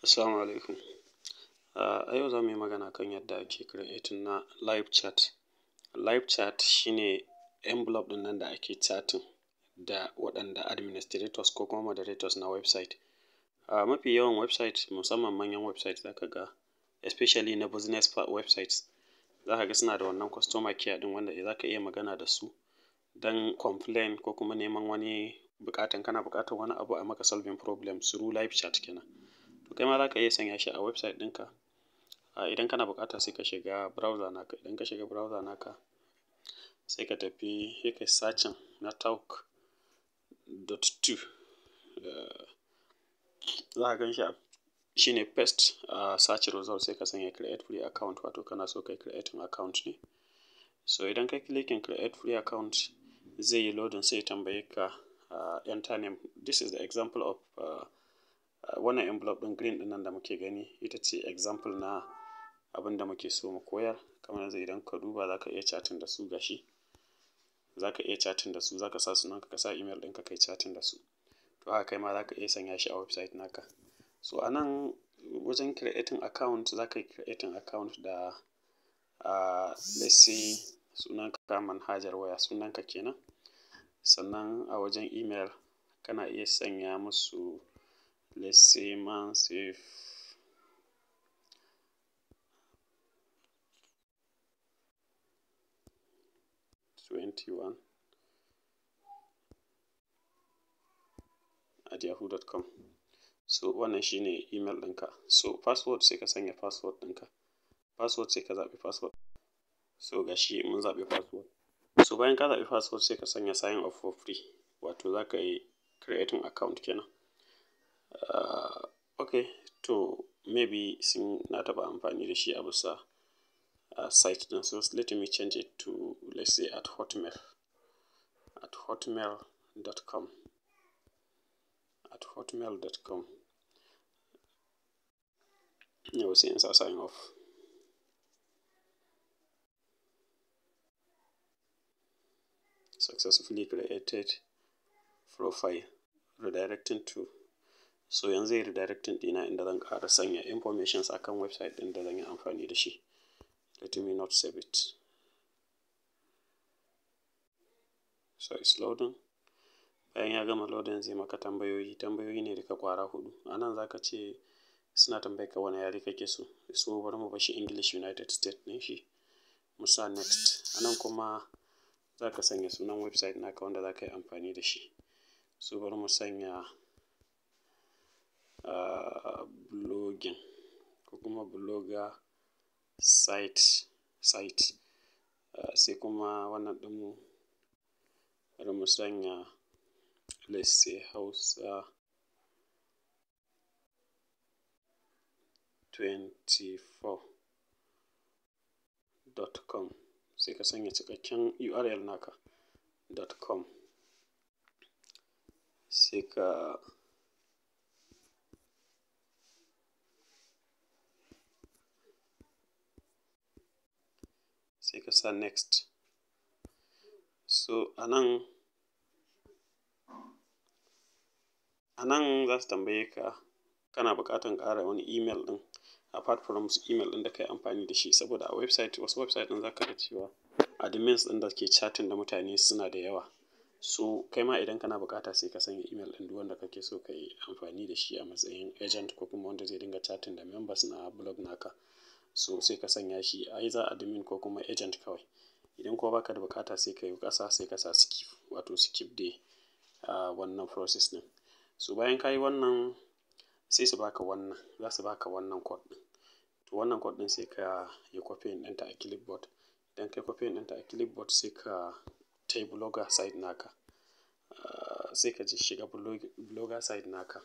Assalamu alaikum. A yau za mu yi magana kan yadda ake creating na live chat. Live chat shine envelope ɗin nan da ake chatting da waɗanda administrators ko kuma moderators na website. Mafi yawan website musamman manyan website za ka ga especially na business websites za ka ga suna da wannan customer care ɗin wanda za ka iya magana da su don complain ko kuma neman wani kana buƙatar wani abu a maka solving problem through live chat kenan. To kai ma za ka iya sanya shi a website ɗinka. Idan kana buƙata sai ka shiga browser naka. Idan ka shiga browser naka sai ka tafi sai ka searching na talk.to. Za ka gan shi shine paste search result sai ka sanya create free account wato kana so kai creating account ne. So idan kai clicking create free account zai yi loading sai tambaye ka enter name. This is the example of wannan envelope ɗin green ɗin nan da muke gani ita ce example na abin da muke so mu koyar. Kamar yanzu idan ka duba za ka iya chatting da su gashi. Za ka iya chatting da su, za ka sa sunanka, ka sa email ɗinka kai chatting da su. To haka kai ma za ka iya sanya shi a website naka. So a nan wajen creating account za ka yi creating account da let's say sunanka manhajar waya sunanka kenan. Sannan a wajen email kana iya sanya musu let's say mansif21@yahoo.com. So wannan shine email ɗinka. So password sai ka sanya password ɗinka. Password sai ka zaɓi password. So gashi mun zaɓi password. So bayan ka zaɓi password sai ka sanya sign up for free wato za ka yi creating account kenan. Okay, to maybe sun na taɓa amfani da shi a bisa site ɗin. So let me change it to let's say at hotmail.com. At hotmail.com. Yau sai in sa sign off. Successfully created profile redirecting to. So yanzu zai redirecting ɗina inda zan ƙara sanya informations akan website ɗin da zan yi amfani da shi. Let me not save it. So it's loading. Bayan ya gama loading zai maka tambayoyi. Tambayoyi ne duka ƙwara 4. A nan za ka ce suna tambayar ka wani yare kake so. So bari mu bashi English United States ne shi. Musa next. A nan kuma za ka sanya sunan website naka wanda za ka yi amfani da shi. So bari mu sanya blogging ko kuma blogger site. Sai kuma wannan ɗinmu bari mu sanya let's say hausa24.com. sai ka sanya cikakken URL naka .com. sai ka sa next. So a nan za su tambaye ka kana buƙatar ƙara wani email ɗin apart from email ɗin da ka yi amfani da shi. Saboda a website wasu website ɗin za ka ga cewa admins ɗin da ke chatting da mutane suna da yawa. So kai ma idan kana buƙata sai ka sanya email ɗin duk wanda kake so ka yi amfani da shi a matsayin agent ko kuma wanda zai dinga chatting da members na blog naka. So sai ka sanya shi either admin ko kuma agent kawai. Idan kuma baka da buƙata sai ka yi ƙasa sai ka sa skip wato skip dai wannan process ɗin. So bayan ka yi wannan sai su baka wannan, za su baka wannan code ɗin. To wannan code ɗin sai ka yi copying ɗinta a clipboard. Idan ka yi copying ɗinta a clipboard sai ka tai blogger site naka. Sai ka shiga blogger site naka.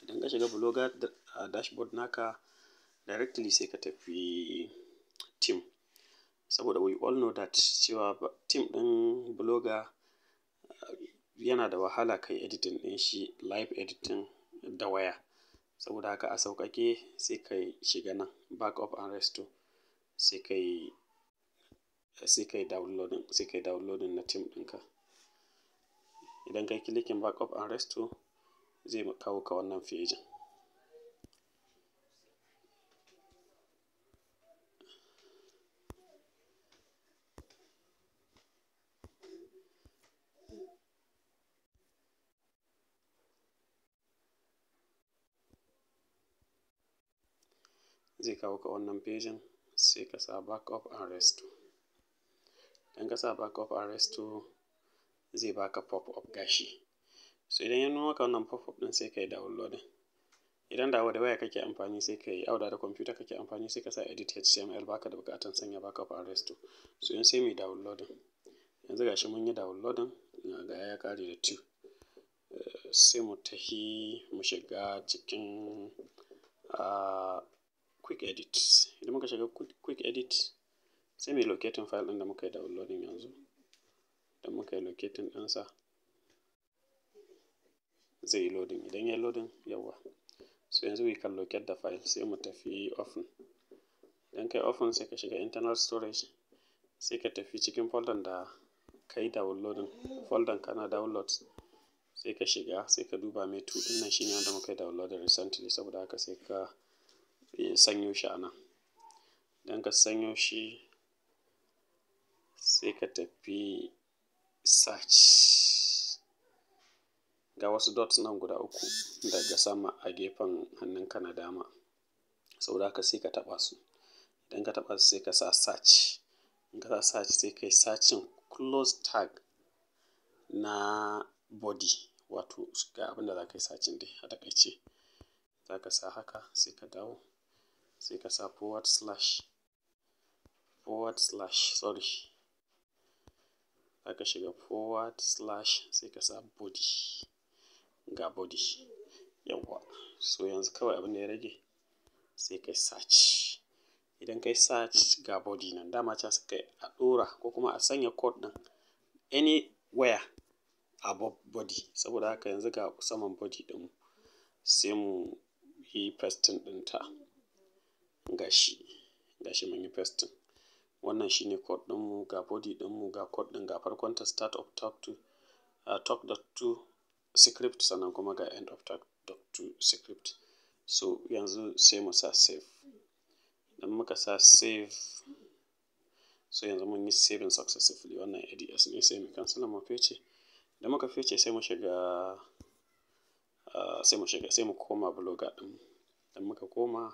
Idan ka shiga blogger dashboard naka directly sai ka tafi team. Saboda we all know that cewa team ɗin blogger yana da wahala kai editing ɗin shi live editing da waya. Saboda haka a sauƙaƙe sai ka shiga nan backup and restore sai ka yi downloading na team ɗinka. Idan ka yi clicking backup and restore zai kawo ka wannan page. zai kawo ka wannan pejin, sai ka sa backup and restore. Idan ka sa backup and restore zai baka pop-up gashi. So idan ya nuna maka wannan pop-up ɗin sai ka yi downloading. Idan da waya kake amfani sai ka yi, da computer kake amfani sai ka sa edit HTML, baka da buƙatar sanya backup and restore. So yanzu sai mu yi downloading. Yanzu gashi mun yi downloading, ga ya ƙare da 2. Sai mu tafi mu shiga cikin quick edit. Idan muka shiga quick edit sai mu yi locating file ɗin da muka yi downloading yanzu. Idan muka yi locating ɗinsa zai yi loading. Idan ya yi loading, yawa. So yanzu we can locate the file, sai mu tafi open. Idan kai open sai ka shiga internal storage, sai ka tafi cikin folder da ka yi downloading, folder ka na downloads, sai ka shiga sai ka duba mai 2 ɗin nan shine wanda muka yi downloading recently, saboda haka sai ka sanyo shi a nan. Idan ka sanyo shi sai ka tafi search, ga wasu dots nan guda 3 daga sama a gefen hannunka na dama, saboda haka sai ka taɓa su. Idan ka taɓa su sai ka sa search. In ka sa search sai ka yi searching close tag na body, wato ga abinda za ka yi searching dai a takaice. Za ka sa haka sai ka dawo sai ka sa forward slash, sorry, za ka shiga forward slash sai ka sa body, ga body, yawa. So yanzu kawai abin da ya rage sai kai search. Idan kai search ga body nan, dama can suka a ɗora ko kuma a sanya code ɗin anywhere above body, saboda haka yanzu ga saman body ɗin sai mu yi pasting ɗinta. Gashi mun yi pasting. Wannan shine code ɗinmu, ga body ɗinmu, ga code ɗin, ga farkon ta start of talk.to script, sannan kuma ga end of talk.to script. So yanzu sai mu sa save. Idan muka sa save, so yanzu mun yi saving successfully. Wannan ADS ne, sai mu cancel mu fece. Idan muka fece sai mu shiga sai mu koma blogger ɗin. Idan muka koma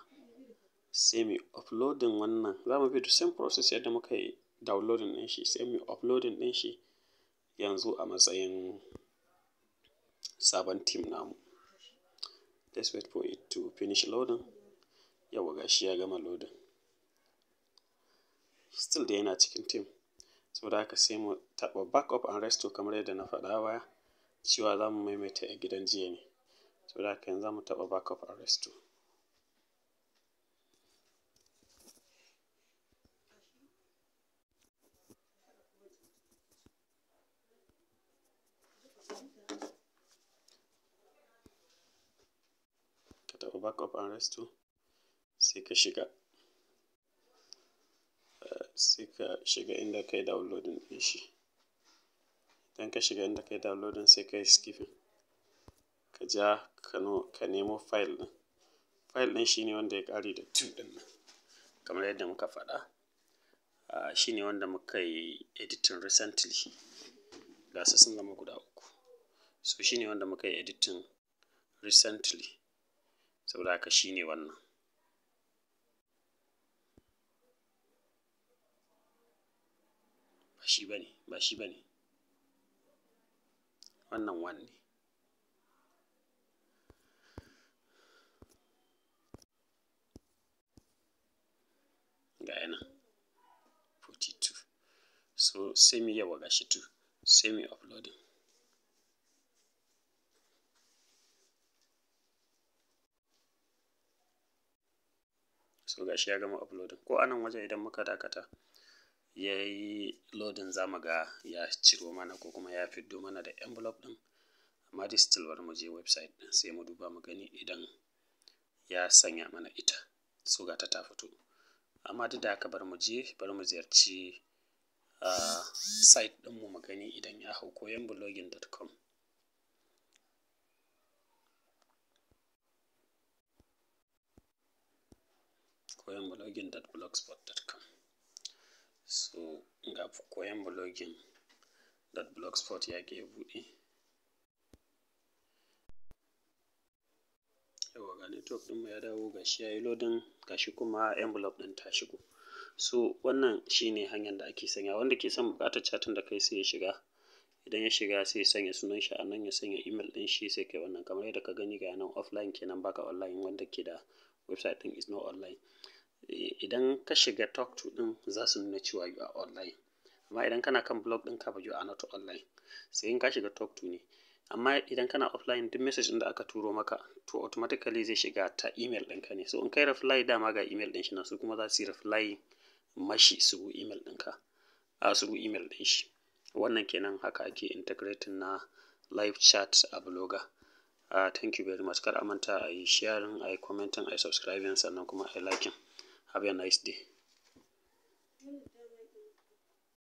sai mu uploading wannan, za mu bi the same process yadda muka yi downloading ɗin shi, sai mu uploading ɗin shi yanzu a matsayin sabon theme namu. Let's wait for it to finish loading. Yawa gashi ya gama loading. Still dai yana cikin theme. Saboda haka sai mu taɓa backup and restore kamar yadda na faɗa baya cewa za mu maimaita a gidan jiya ne. Saboda haka yanzu za mu taɓa backup and restore. Ka taɓa backup and restore sai ka shiga inda kai downloading ɗin shi. Idan ka shiga inda kai downloading sai ka yi skipping, ka ja ka nemo file ɗin. File ɗin shine wanda ya ƙare da 2 ɗin nan, kamar yadda muka faɗa. Shine wanda muka yi editing recently. Ga su sun zama guda 3. So shine wanda muka yi editing recently, saboda haka shine wannan. Ba shi bane. Wannan one ne. Ga yana 42. So sai mu yawa gashi 2. Sai mu uploading. So gashi ya gama uploading. Ko anan waje idan muka dakata ya yi loading za mu ga ya ciro mana ko kuma ya fiddo mana da envelope ɗin. Amma dai still bari mu je website ɗin sai mu duba mu gani idan ya sanya mana ita. So ga ta fito. Amma duk da haka bari mu ziyarci site ɗinmu mu gani idan ya hau, koyonblogging.com. koyonblogging.blogspot.com. So ga koyonblogging.blogspot ya ke buɗe. Yawwa ga network ɗinmu ya dawo, gashi yayi loading, gashi kuma envelope ɗin ta shigo. So wannan shine hanyar da ake sanya. Wanda ke son buƙatar chatting da kai sai ya shiga. Idan ya shiga sai ya sanya sunan shi a nan, ya sanya email ɗin shi, sai kai wannan kamar yadda ka gani ga nan offline kenan, baka online. Wanda ke da website ɗin is not online. Idan ka shiga talk to ɗin za su nuna cewa you are online. Amma idan kana kan blog ɗinka ba you are not online. Sai in ka shiga talk to ne. Amma idan kana offline duk message ɗin da aka turo maka to automatically zai shiga ta email ɗinka ne. So in kai reply dama ga email ɗin shi nan, su kuma za su yi reply mashi through email ɗinka, through email ɗin shi. Wannan kenan haka ake integrating na live chat a Blogger. Thank you very much. Kar a manta a yi sharing, a yi commenting, a yi subscribing, sannan kuma a yi liking. Have a nice day.